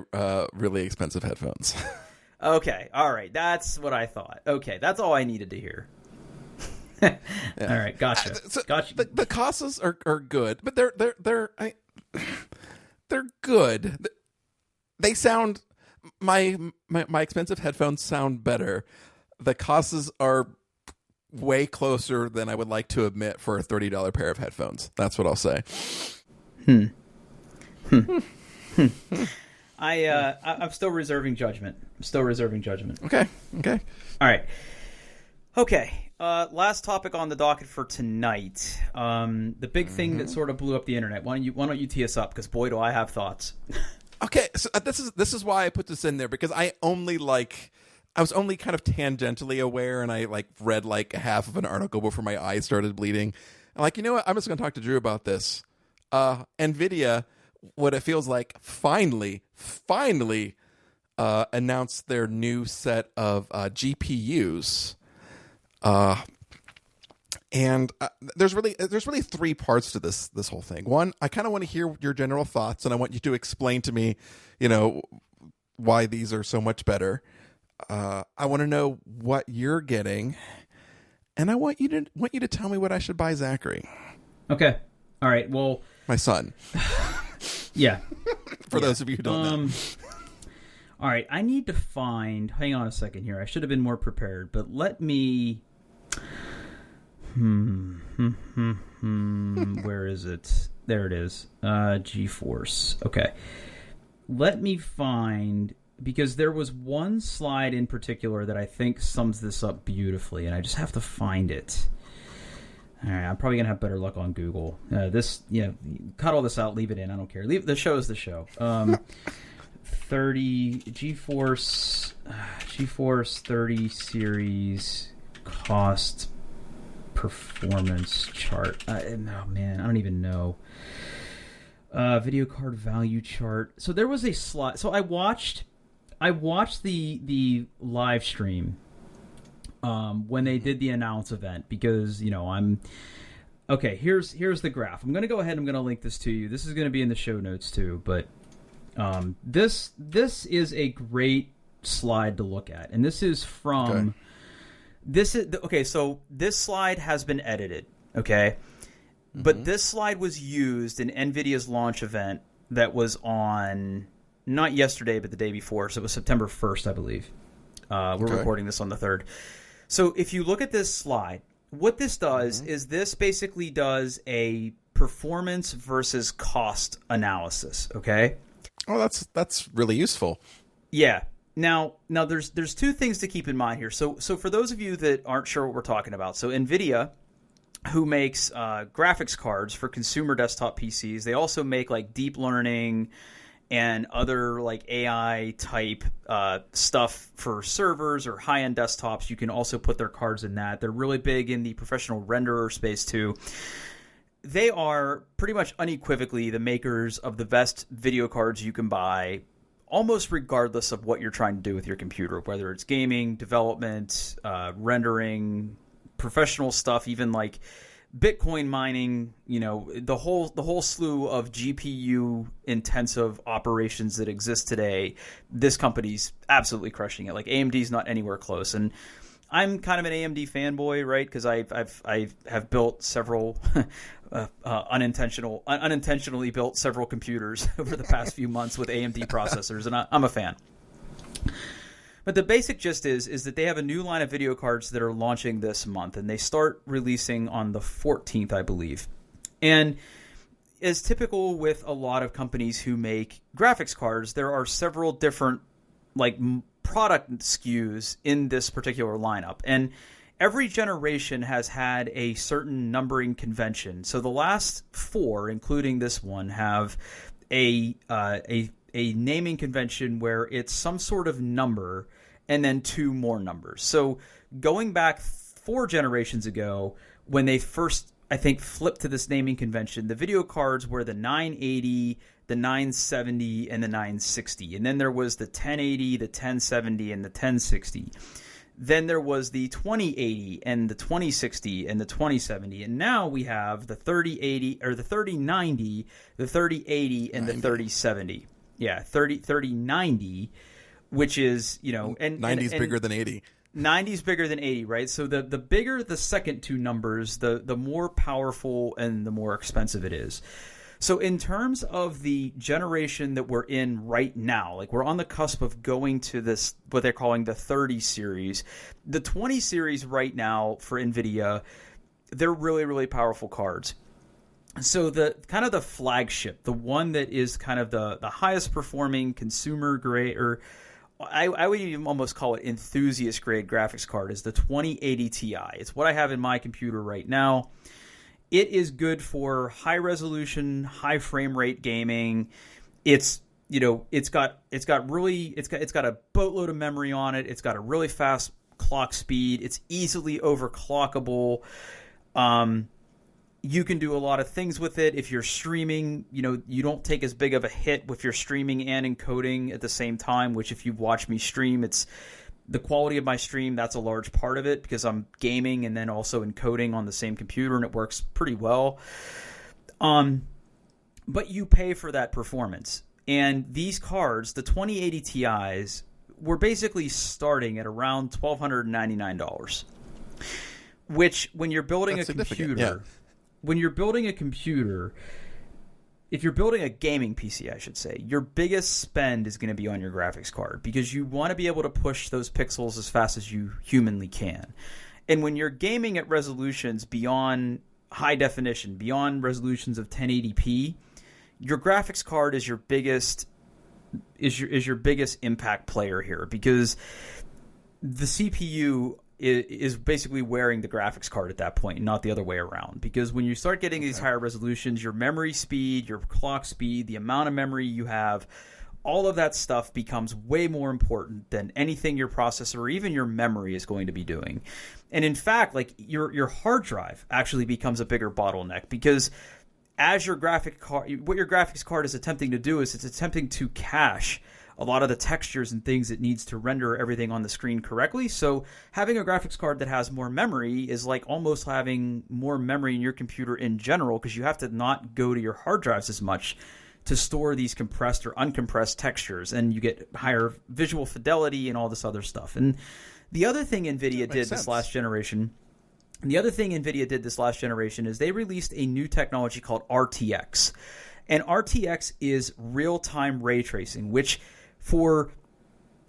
really expensive headphones. Okay, all right, that's what I thought. Okay, that's all I needed to hear. All right, gotcha. Gotcha. The costs are good, but they're good. They sound my expensive headphones sound better. The costs are way closer than I would like to admit for a $30 pair of headphones. That's what I'll say. I'm still reserving judgment. Okay. All right. Okay. Last topic on the docket for tonight. The big thing that sort of blew up the internet. Why don't you tee us up? Because boy, do I have thoughts. Okay, so this is why I put this in there, because I was only kind of tangentially aware, and I read half of an article before my eyes started bleeding. I'm like, you know what? I'm just going to talk to Drew about this. Nvidia, what it feels like, finally announced their new set of GPUs. And there's really three parts to this whole thing. One, I kind of want to hear your general thoughts, and I want you to explain to me, why these are so much better. I want to know what you're getting, and I want you to tell me what I should buy Zachary. Okay. All right. Well, my son. Yeah. For those of you who don't know. All right. I need to find. Hang on a second here. I should have been more prepared, but let me. Where is it? There it is. GeForce. Okay. Let me find, because there was one slide in particular that I think sums this up beautifully, and I just have to find it. All right, I'm probably gonna have better luck on Google. Cut all this out, leave it in. I don't care. Leave the show is the show. 30 GeForce 30 series cost performance chart. Oh man, I don't even know. Video card value chart. So there was a slide. So I watched the live stream when they did the announce event, because I'm okay. Here's the graph. I'm gonna go ahead and I'm gonna link this to you. This is gonna be in the show notes too. But this is a great slide to look at, and this is from. Okay. So this slide has been edited, okay? Mm-hmm. But this slide was used in NVIDIA's launch event that was on, not yesterday, but the day before. So it was September 1st, I believe. We're recording this on the 3rd. So if you look at this slide, what this does is this basically does a performance versus cost analysis, okay? Oh, that's really useful. Yeah. Now there's two things to keep in mind here. So for those of you that aren't sure what we're talking about, so NVIDIA, who makes graphics cards for consumer desktop PCs, they also make deep learning and other AI type stuff for servers or high-end desktops. You can also put their cards in that. They're really big in the professional renderer space too. They are pretty much unequivocally the makers of the best video cards you can buy, almost regardless of what you're trying to do with your computer, whether it's gaming, development, rendering, professional stuff, even Bitcoin mining, the whole slew of GPU intensive operations that exist today. This company's absolutely crushing it. AMD's not anywhere close. And I'm kind of an AMD fanboy, right? Because I have built several unintentionally built several computers over the past few months with AMD processors, and I'm a fan. But the basic gist is that they have a new line of video cards that are launching this month, and they start releasing on the 14th, I believe. And as typical with a lot of companies who make graphics cards, there are several different product SKUs in this particular lineup, and every generation has had a certain numbering convention. So the last 4, including this one, have a naming convention where it's some sort of number and then 2 more numbers. So going back 4 generations ago, when they first, I think, flipped to this naming convention, the video cards were the 980, the 970, and the 960. And then there was the 1080, the 1070, and the 1060. Then there was the 2080 and the 2060 and the 2070. And now we have the 3080 or the 3090, the 3080, and 90. The 3070. Yeah, 3090, which is, and 90 is bigger than 80. 90 is bigger than 80, right? So the bigger the second two numbers, the more powerful and the more expensive it is. So in terms of the generation that we're in right now, like we're on the cusp of going to this, what they're calling the 30 series. The 20 series right now for NVIDIA, they're really, really powerful cards. So the kind of the flagship, the one that is kind of the highest performing consumer grade, or I would even almost call it enthusiast grade graphics card, is the 2080 Ti. It's what I have in my computer right now. It is good for high resolution, high frame rate gaming. It's got a boatload of memory on it. It's got a really fast clock speed. It's easily overclockable. You can do a lot of things with it. If you're streaming, you don't take as big of a hit with your streaming and encoding at the same time, which if you've watched me stream, it's the quality of my stream, that's a large part of it because I'm gaming and then also encoding on the same computer, and it works pretty well. But you pay for that performance. And these cards, the 2080 Ti's, were basically starting at around $1,299, which when you're building that's a computer, yeah. When you're building a computer, if you're building a gaming PC, I should say, your biggest spend is going to be on your graphics card because you want to be able to push those pixels as fast as you humanly can. And when you're gaming at resolutions beyond high definition, beyond resolutions of 1080p, your graphics card is your biggest impact player here because the CPU is basically wearing the graphics card at that point, not the other way around. Because when you start getting these higher resolutions, your memory speed, your clock speed, the amount of memory you have, all of that stuff becomes way more important than anything your processor or even your memory is going to be doing. And in fact, like your hard drive actually becomes a bigger bottleneck because as your what your graphics card is attempting to do is it's attempting to cache a lot of the textures and things it needs to render everything on the screen correctly. So having a graphics card that has more memory is like almost having more memory in your computer in general because you have to not go to your hard drives as much to store these compressed or uncompressed textures, and you get higher visual fidelity and all this other stuff. And the other thing NVIDIA did this last generation is they released a new technology called RTX. And RTX is real-time ray tracing, which for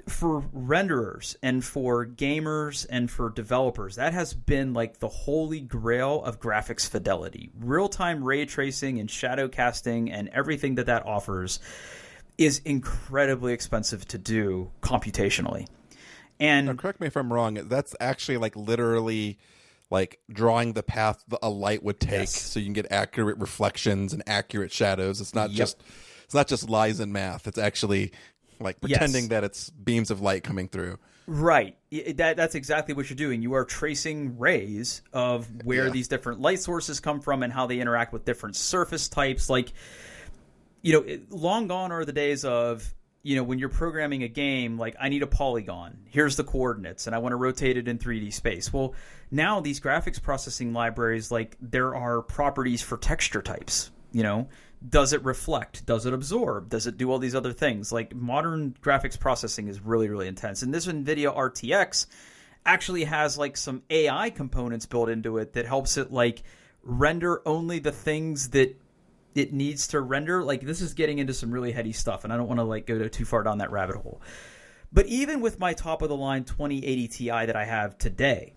renderers and for gamers and for developers, that has been like the holy grail of graphics fidelity. Real-time ray tracing and shadow casting and everything that offers is incredibly expensive to do computationally. And now, correct me if I'm wrong, that's actually like literally like drawing the path a light would take, so you can get accurate reflections and accurate shadows. It's not just lies and math. It's actually like pretending that it's beams of light coming through. Right. That's exactly what you're doing. You are tracing rays of where these different light sources come from and how they interact with different surface types. Like, long gone are the days of, when you're programming a game, like I need a polygon. Here's the coordinates, and I want to rotate it in 3D space. Well, now these graphics processing libraries, like there are properties for texture types. Does it reflect? Does it absorb? Does it do all these other things? Like modern graphics processing is really, really intense. And this NVIDIA RTX actually has like some AI components built into it that helps it like render only the things that it needs to render. Like this is getting into some really heady stuff, and I don't want to like go too far down that rabbit hole. But even with my top of the line 2080 Ti that I have today,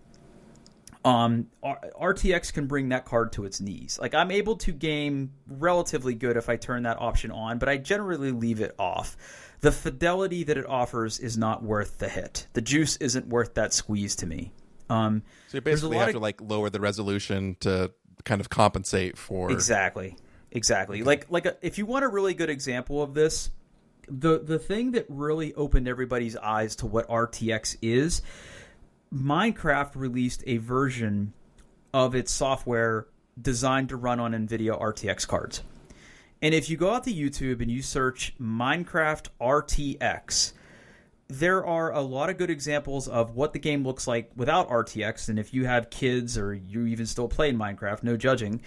RTX can bring that card to its knees. Like I'm able to game relatively good if I turn that option on, but I generally leave it off. The fidelity that it offers is not worth the hit. The juice isn't worth that squeeze to me. So you basically have to like lower the resolution to kind of compensate for exactly. Like if you want a really good example of this, the thing that really opened everybody's eyes to what RTX is, Minecraft released a version of its software designed to run on Nvidia RTX cards. And if you go out to YouTube and you search Minecraft RTX, there are a lot of good examples of what the game looks like without RTX. And if you have kids or you even still play in Minecraft, no judging,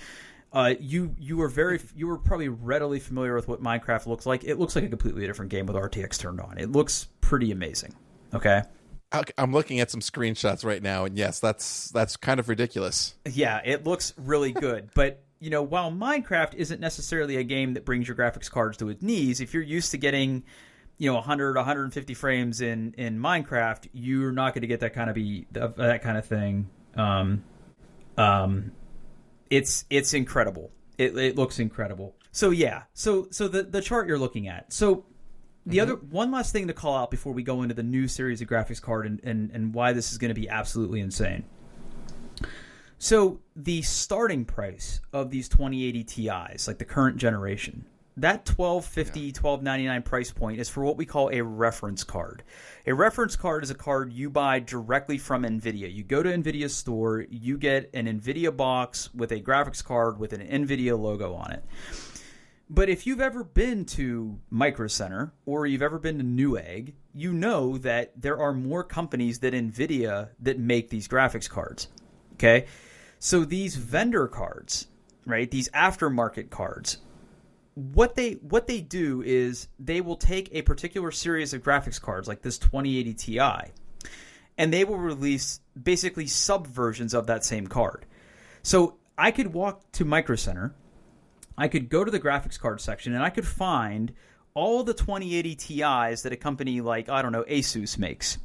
you were probably readily familiar with what Minecraft looks like. It looks like a completely different game with RTX turned on. It looks pretty amazing. Okay. I'm looking at some screenshots right now, and yes, that's kind of ridiculous. Yeah, it looks really good. But, you know, while Minecraft isn't necessarily a game that brings your graphics cards to its knees, if you're used to getting, you know, 100, 150 frames in Minecraft, you're not going to get that kind of thing. It's incredible. It looks incredible. So yeah, so the chart you're looking at. So the other one last thing to call out before we go into the new series of graphics card and why this is going to be absolutely insane. So the starting price of these 2080 Ti's, like the current generation, that $1,250, $1,299 price point is for what we call a reference card. A reference card is a card you buy directly from NVIDIA. You go to NVIDIA's store, you get an NVIDIA box with a graphics card with an NVIDIA logo on it. But if you've ever been to Micro Center or you've ever been to Newegg, you know that there are more companies than NVIDIA that make these graphics cards. Okay? So these vendor cards, right, these aftermarket cards, what they do is they will take a particular series of graphics cards like this 2080 Ti, and they will release basically subversions of that same card. So I could walk to Micro Center, I could go to the graphics card section, and I could find all the 2080 Ti's that a company like, I don't know, Asus makes.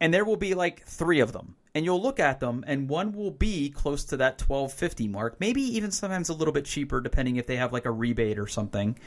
And there will be like 3 of them. And you'll look at them, and one will be close to that $1,250 mark, maybe even sometimes a little bit cheaper, depending if they have like a rebate or something.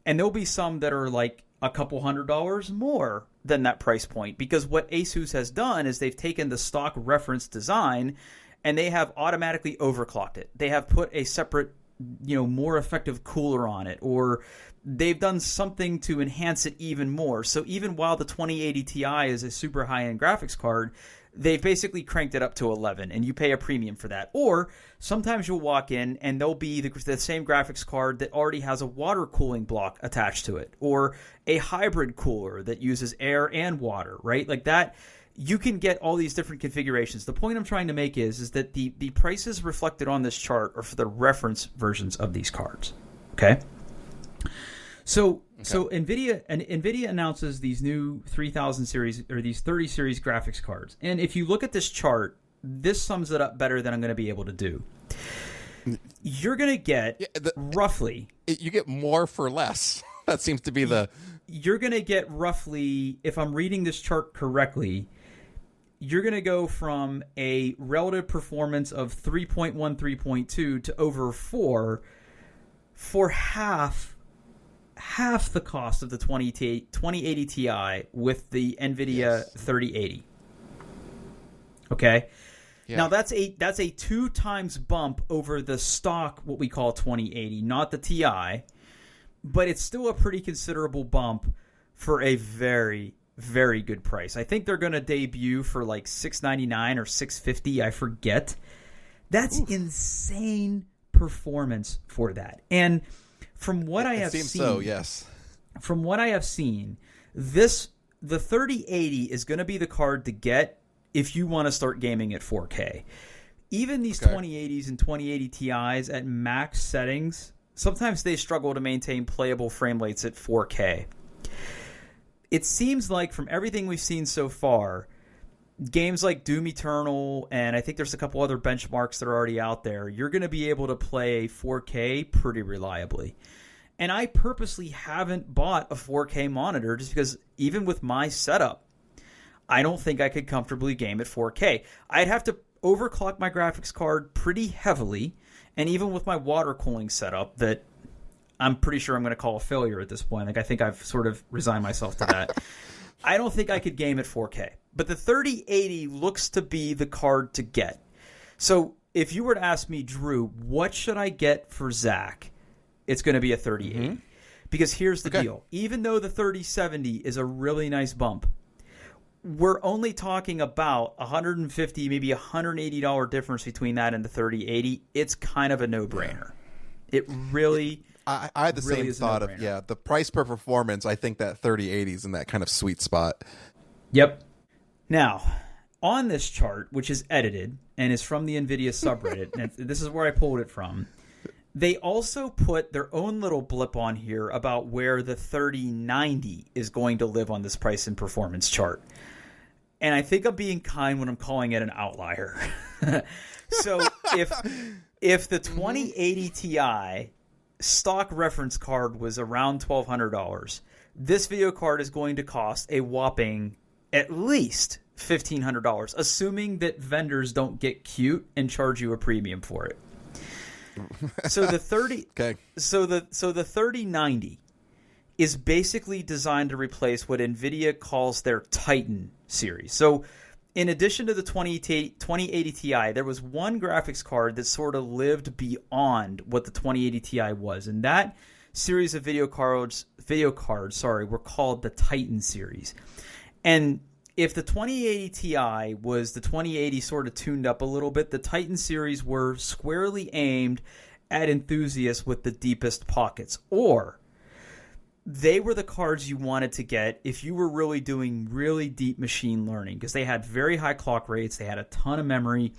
And there'll be some that are like a couple $100 more than that price point, because what Asus has done is they've taken the stock reference design and they have automatically overclocked it. They have put a separate, you know, more effective cooler on it, or they've done something to enhance it even more. So even while the 2080 Ti is a super high-end graphics card, they've basically cranked it up to 11, and you pay a premium for that. Or sometimes you'll walk in and there'll be the same graphics card that already has a water cooling block attached to it, or a hybrid cooler that uses air and water, right? Like that, you can get all these different configurations. The point I'm trying to make is that the prices reflected on this chart are for the reference versions of these cards, okay? So NVIDIA announces these new 3000 series or these 30 series graphics cards. And if you look at this chart, this sums it up better than I'm going to be able to do. You're going to get roughly... You get more for less. That seems to be the... You're going to get roughly, if I'm reading this chart correctly, you're going to go from a relative performance of 3.1, 3.2 to over 4 for half the cost of the 2080 Ti with the NVIDIA 3080. Okay? Yeah. Now that's a 2 times bump over the stock, what we call 2080, not the Ti, but it's still a pretty considerable bump for a very, very good price. I think they're going to debut for like $699 or $650, I forget. That's insane performance for that. And from what I have seen, so, yes. From what I have seen, the 3080 is going to be the card to get if you want to start gaming at 4K. Even these 2080s and 2080 Ti's at max settings, sometimes they struggle to maintain playable frame rates at 4K. It seems like from everything we've seen so far, games like Doom Eternal, and I think there's a couple other benchmarks that are already out there, you're going to be able to play 4K pretty reliably. And I purposely haven't bought a 4K monitor just because even with my setup, I don't think I could comfortably game at 4K. I'd have to overclock my graphics card pretty heavily, and even with my water cooling setup that I'm pretty sure I'm going to call a failure at this point. Like, I think I've sort of resigned myself to that. I don't think I could game at 4K. But the 3080 looks to be the card to get. So if you were to ask me, Drew, what should I get for Zach? It's going to be a 3080. Mm-hmm. Because here's the deal. Even though the 3070 is a really nice bump, we're only talking about $150, maybe $180 difference between that and the 3080. It's kind of a no-brainer. It really, I had the really same thought of the price per performance. I think that 3080 is in that kind of sweet spot. Yep. Now, on this chart, which is edited and is from the Nvidia subreddit, and this is where I pulled it from, they also put their own little blip on here about where the 3090 is going to live on this price and performance chart. And I think I'm being kind when I'm calling it an outlier. So if the 2080 Ti stock reference card was around $1,200, this video card is going to cost a whopping at least $1,500, assuming that vendors don't get cute and charge you a premium for it. So the 3090 is basically designed to replace what Nvidia calls their Titan series. So in addition to the 2080 Ti, there was one graphics card that sort of lived beyond what the 2080 Ti was, and that series of video cards, were called the Titan series. And if the 2080 Ti was the 2080 sort of tuned up a little bit, the Titan series were squarely aimed at enthusiasts with the deepest pockets. Or they were the cards you wanted to get if you were really doing really deep machine learning, because they had very high clock rates, they had a ton of memory.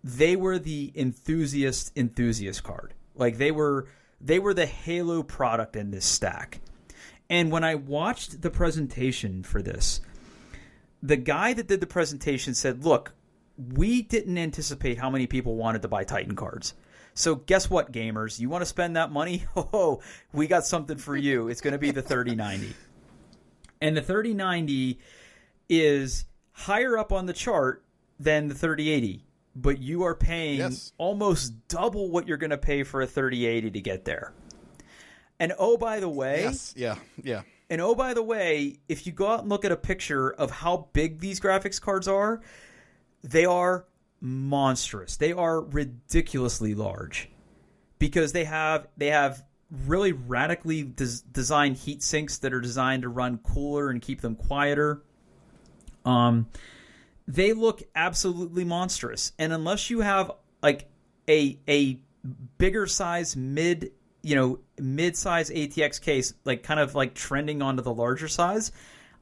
They were the enthusiast card. Like they were the Halo product in this stack. And when I watched the presentation for this, the guy that did the presentation said, look, we didn't anticipate how many people wanted to buy Titan cards. So guess what, gamers? You want to spend that money? Oh, we got something for you. It's going to be the 3090. And the 3090 is higher up on the chart than the 3080, but you are paying almost double what you're going to pay for a 3080 to get there. And oh, by the way... And oh, by the way, if you go out and look at a picture of how big these graphics cards are, they are monstrous. They are ridiculously large because they have really radically designed heat sinks that are designed to run cooler and keep them quieter. They look absolutely monstrous. And unless you have like a bigger size mid-size ATX case, like kind of like trending onto the larger size,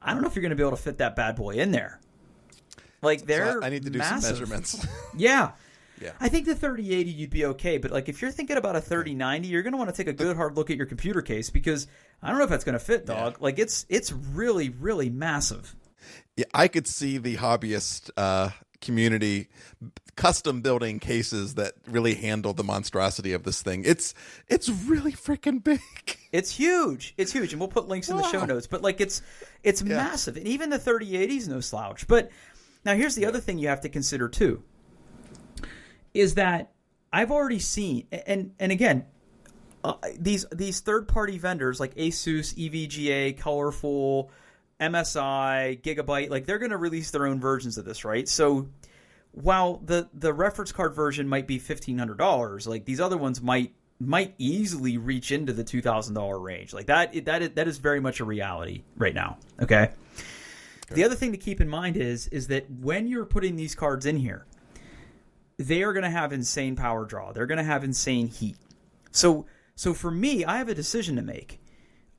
I don't know if you're going to be able to fit that bad boy in there. Like they're I need to do massive. some measurements. Yeah. I think the 3080 you'd be okay, but like if you're thinking about a 3090, you're going to want to take a good hard look at your computer case because I don't know if that's going to fit, dog. Yeah. Like it's really, really massive. Yeah, I could see the hobbyist community custom building cases that really handle the monstrosity of this thing. It's really freaking big. It's huge. It's huge, and we'll put links in the show notes. But like it's massive, and even the 3080 is no slouch. But now here's the other thing you have to consider too, is that I've already seen, and again, these third-party vendors like Asus, EVGA, Colorful, MSI, Gigabyte, like they're going to release their own versions of this, right? So while the reference card version might be $1,500, like these other ones might easily reach into the $2,000 range. Like that is very much a reality right now. Okay. The other thing to keep in mind is that when you're putting these cards in here, they are going to have insane power draw. They're going to have insane heat. So for me, I have a decision to make.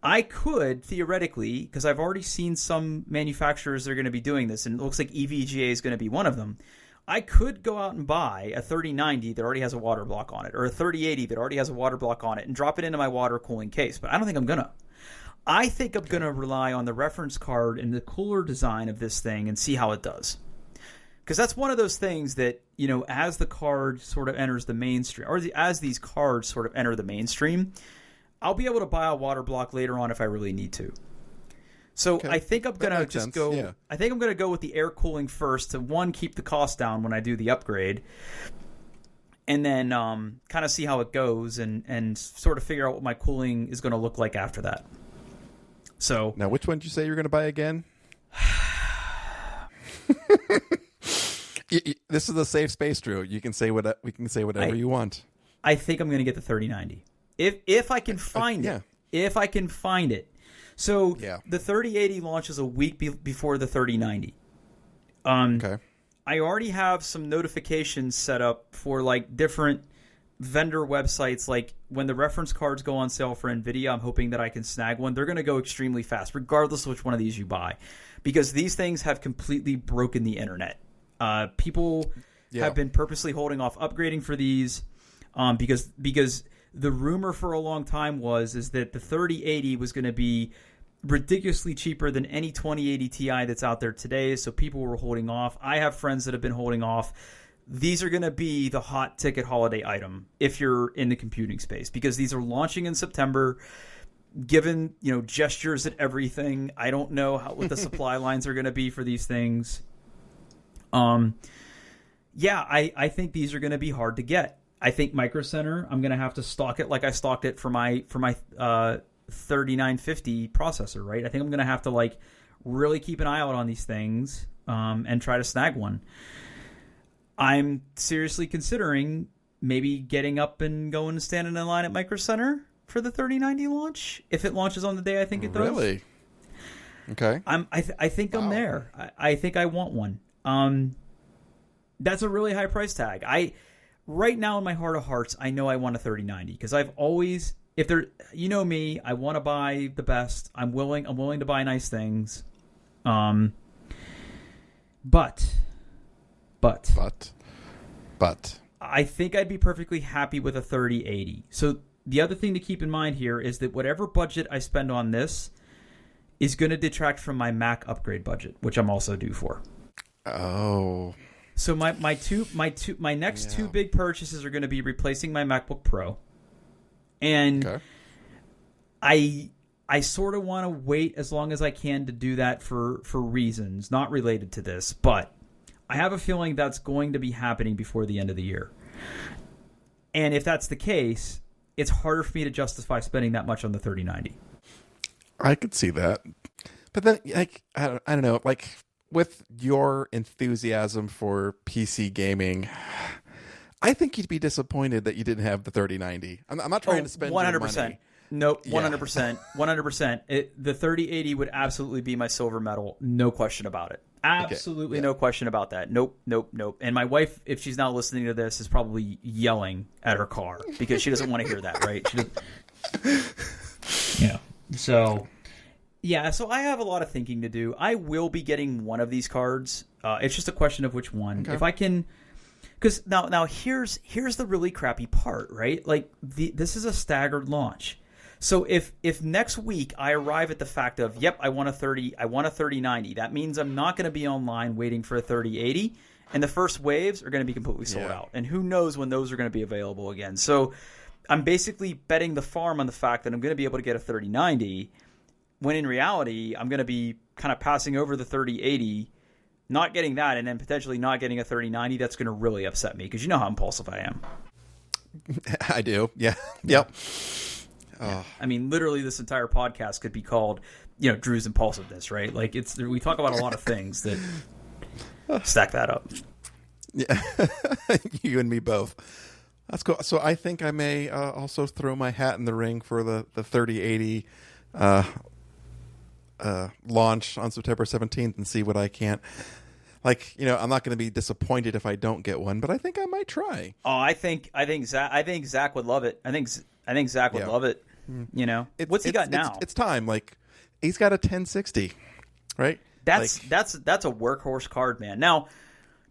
I could, theoretically, because I've already seen some manufacturers that are going to be doing this, and it looks like EVGA is going to be one of them. I could go out and buy a 3090 that already has a water block on it, or a 3080 that already has a water block on it, and drop it into my water cooling case. But I don't think I'm going to. I think I'm going to rely on the reference card and the cooler design of this thing and see how it does. Because that's one of those things that, you know, as the card sort of enters the mainstream, or as these cards sort of enter the mainstream, I'll be able to buy a water block later on if I really need to. So I think I'm going to just go. Yeah. I think I'm going to go with the air cooling first to, one, keep the cost down when I do the upgrade, and then kind of see how it goes and sort of figure out what my cooling is going to look like after that. So now, which one did you say you're going to buy again? This is a safe space, Drew. You can say we can say whatever you want. I think I'm going to get the 3090 if I can find it. If I can find it. So the 3080 launches a week before the 3090. Okay. I already have some notifications set up for like different vendor websites. Like when the reference cards go on sale for Nvidia, I'm hoping that I can snag one. They're going to go extremely fast, regardless of which one of these you buy, because these things have completely broken the internet. People have been purposely holding off upgrading for these because the rumor for a long time is that the 3080 was going to be ridiculously cheaper than any 2080 Ti that's out there today, so people were holding off. I have friends that have been holding off. These are going to be the hot ticket holiday item if you're in the computing space, because these are launching in September. Given, gestures at everything, I don't know what the supply lines are going to be for these things. I think these are going to be hard to get. I think Micro Center, I'm going to have to stock it like I stocked it for my 3950 processor, right? I think I'm going to have to like really keep an eye out on these things and try to snag one. I'm seriously considering maybe getting up and going and standing in line at Micro Center for the 3090 launch if it launches on the day I think it does. Really? Okay. I think I'm there. I think I want one. That's a really high price tag. Right now in my heart of hearts, I know I want a 3090 because I've always, me, I want to buy the best. I'm willing to buy nice things. But I think I'd be perfectly happy with a 3080. So the other thing to keep in mind here is that whatever budget I spend on this is going to detract from my Mac upgrade budget, which I'm also due for. Oh. So my next two big purchases are going to be replacing my MacBook Pro. And I sort of want to wait as long as I can to do that for reasons not related to this, but I have a feeling that's going to be happening before the end of the year. And if that's the case, it's harder for me to justify spending that much on the 3090. I could see that. But then, like, I don't know, like, with your enthusiasm for PC gaming, I think you'd be disappointed that you didn't have the 3090. I'm not trying to spend 100%. Money. Nope, 100%. 100%. The 3080 would absolutely be my silver medal. No question about it. Absolutely no question about that. Nope. And my wife, if she's not listening to this, is probably yelling at her car because she doesn't want to hear that, right? Yeah. So I have a lot of thinking to do. I will be getting one of these cards. It's just a question of which one. Okay. If I can... Because now here's the really crappy part, right? Like, this is a staggered launch. So if next week I arrive at the fact of, yep, I want a 3090, that means I'm not going to be online waiting for a 3080, and the first waves are going to be completely sold out. And who knows when those are going to be available again. So I'm basically betting the farm on the fact that I'm going to be able to get a 3090, when in reality I'm going to be kind of passing over the 3080, not getting that, and then potentially not getting a 3090. That's going to really upset me because you know how impulsive I am. I do. Yeah. Yep. Oh. I mean, literally, this entire podcast could be called, Drew's impulsiveness, right? Like, we talk about a lot of things that stack that up. Yeah, you and me both. That's cool. So I think I may also throw my hat in the ring for the 3080 launch on September 17th and see what I can't. Like, I'm not going to be disappointed if I don't get one, but I think I might try. Oh, I think Zach would love it. I think Zach would love it. What's he got now? It's time. Like, he's got a 1060, right? That's a workhorse card, man. Now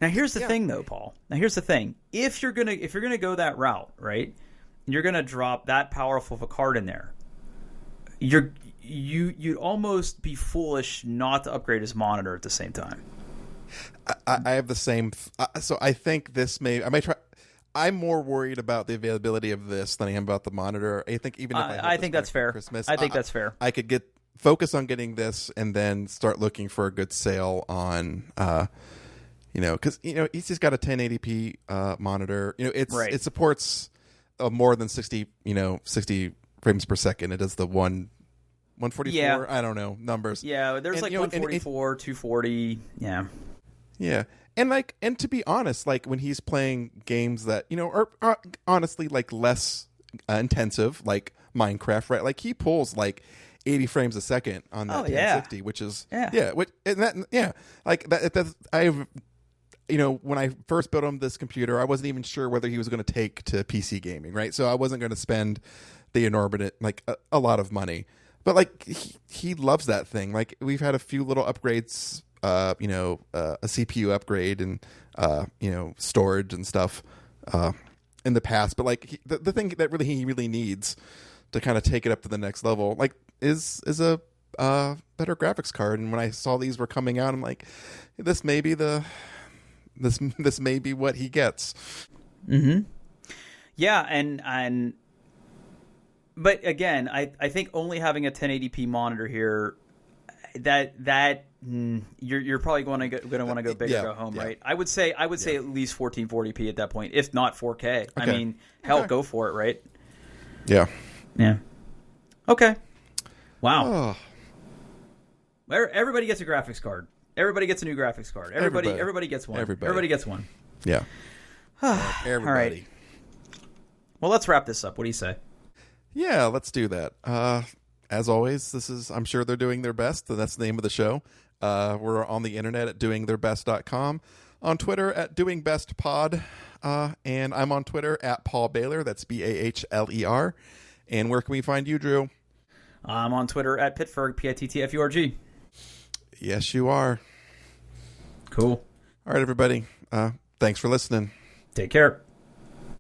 here's the thing, though, Paul. Now here's the thing. If you're gonna go that route, right, and you're gonna drop that powerful of a card in there, you'd almost be foolish not to upgrade his monitor at the same time. I have the same. So I think I might try. I'm more worried about the availability of this than I am about the monitor. I think even if I think that's fair. Christmas, I think that's fair. I could focus on getting this and then start looking for a good sale on, because he's just got a 1080p monitor. It supports more than 60 frames per second. It does the 144. Yeah. I don't know numbers. Yeah, there's 144, 240. Yeah. Yeah. And to be honest, like when he's playing games that, are honestly like less intensive, like Minecraft, right? Like he pulls like 80 frames a second on that 1060, which is like that's I've when I first built him this computer, I wasn't even sure whether he was going to take to PC gaming, right? So I wasn't going to spend the inordinate, like a lot of money. But like he loves that thing. Like we've had a few little upgrades, a CPU upgrade and storage and stuff in the past. But like the thing that he really needs to kind of take it up to the next level, like is a better graphics card. And when I saw these were coming out, I'm like, this may be this may be what he gets. Mm-hmm. Yeah, but again, I think only having a 1080p monitor here, you're probably going to want to go big or go home, right? I would say at least 1440p at that point, if not 4K. Okay. I mean, hell, go for it, right? Yeah. Yeah. Okay. Wow. Everybody gets a graphics card. Everybody gets a new graphics card. Everybody gets one. Everybody gets one. Yeah. Everybody. All right. Well, let's wrap this up. What do you say? Yeah, let's do that. As always, I'm sure they're doing their best, and that's the name of the show. We're on the internet at doingtheirbest.com, on Twitter at doingbestpod, and I'm on Twitter at Paul Baylor. That's BAHLER. And where can we find you, Drew? I'm on Twitter at Pittsburgh, PITTFURG. Yes, you are. Cool. All right, everybody. Thanks for listening. Take care.